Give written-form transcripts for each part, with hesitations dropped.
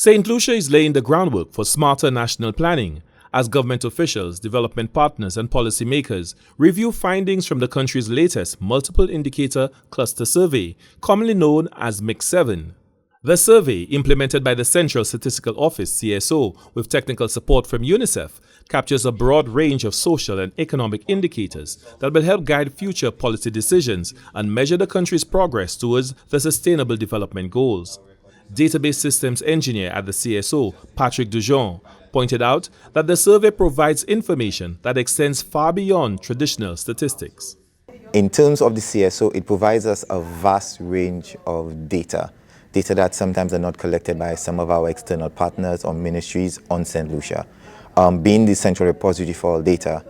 Saint Lucia is laying the groundwork for smarter national planning as government officials, development partners, and policymakers review findings from the country's latest multiple indicator cluster survey, commonly known as MIC7. The survey, implemented by the Central Statistical Office (CSO) with technical support from UNICEF, captures a broad range of social and economic indicators that will help guide future policy decisions and measure the country's progress towards the Sustainable Development Goals. Database systems engineer at the CSO, Patrick Dujon, pointed out that the survey provides information that extends far beyond traditional statistics. In terms of the CSO, it provides us a vast range of data that sometimes are not collected by some of our external partners or ministries on Saint Lucia. Being the central repository for all data,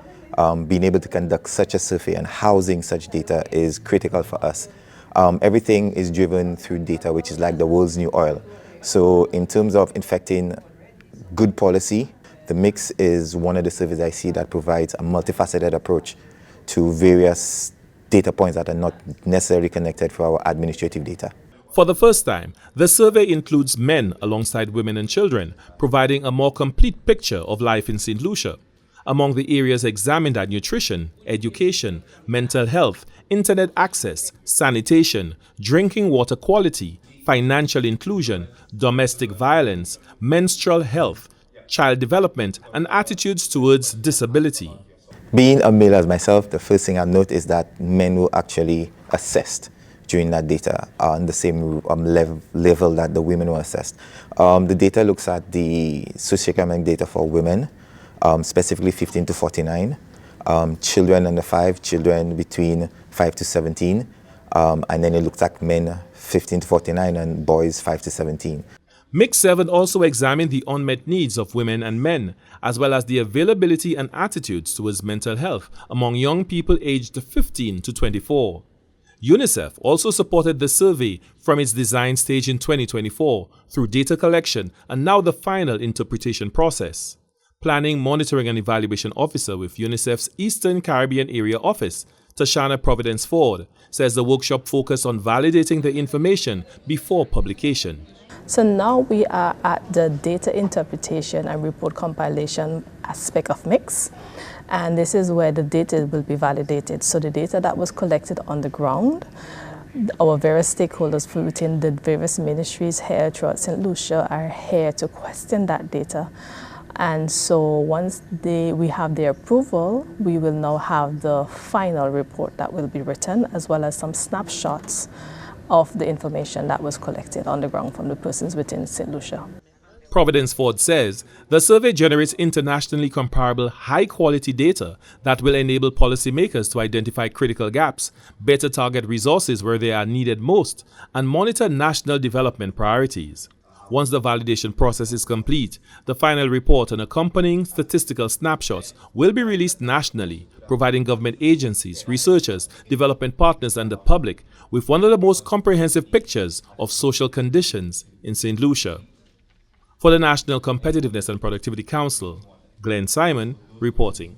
being able to conduct such a survey and housing such data is critical for us. Everything is driven through data, which is like the world's new oil. So in terms of infecting good policy, the MIX is one of the surveys I see that provides a multifaceted approach to various data points that are not necessarily connected for our administrative data. For the first time, the survey includes men alongside women and children, providing a more complete picture of life in Saint Lucia. Among the areas examined are nutrition, education, mental health, internet access, sanitation, drinking water quality, financial inclusion, domestic violence, menstrual health, child development, and attitudes towards disability. Being a male as myself, the first thing I note is that men were actually assessed during that data on the same level that the women were assessed. The data looks at the socioeconomic data for women, specifically 15 to 49, children under 5, children between 5 to 17, and then it looks at men 15 to 49 and boys 5 to 17. MIC7 also examined the unmet needs of women and men, as well as the availability and attitudes towards mental health among young people aged 15 to 24. UNICEF also supported the survey from its design stage in 2024 through data collection and now the final interpretation process. Planning, Monitoring and Evaluation Officer with UNICEF's Eastern Caribbean Area Office, Tashana Providence Ford, says the workshop focused on validating the information before publication. So now we are at the data interpretation and report compilation aspect of MIX, and this is where the data will be validated. So the data that was collected on the ground, our various stakeholders within the various ministries here throughout St. Lucia are here to question that data. And so once we have their approval, we will now have the final report that will be written, as well as some snapshots of the information that was collected on the ground from the persons within St. Lucia. Providence Ford says the survey generates internationally comparable high-quality data that will enable policymakers to identify critical gaps, better target resources where they are needed most, and monitor national development priorities. Once the validation process is complete, the final report and accompanying statistical snapshots will be released nationally, providing government agencies, researchers, development partners, and the public with one of the most comprehensive pictures of social conditions in St. Lucia. For the National Competitiveness and Productivity Council, Glenn Simon reporting.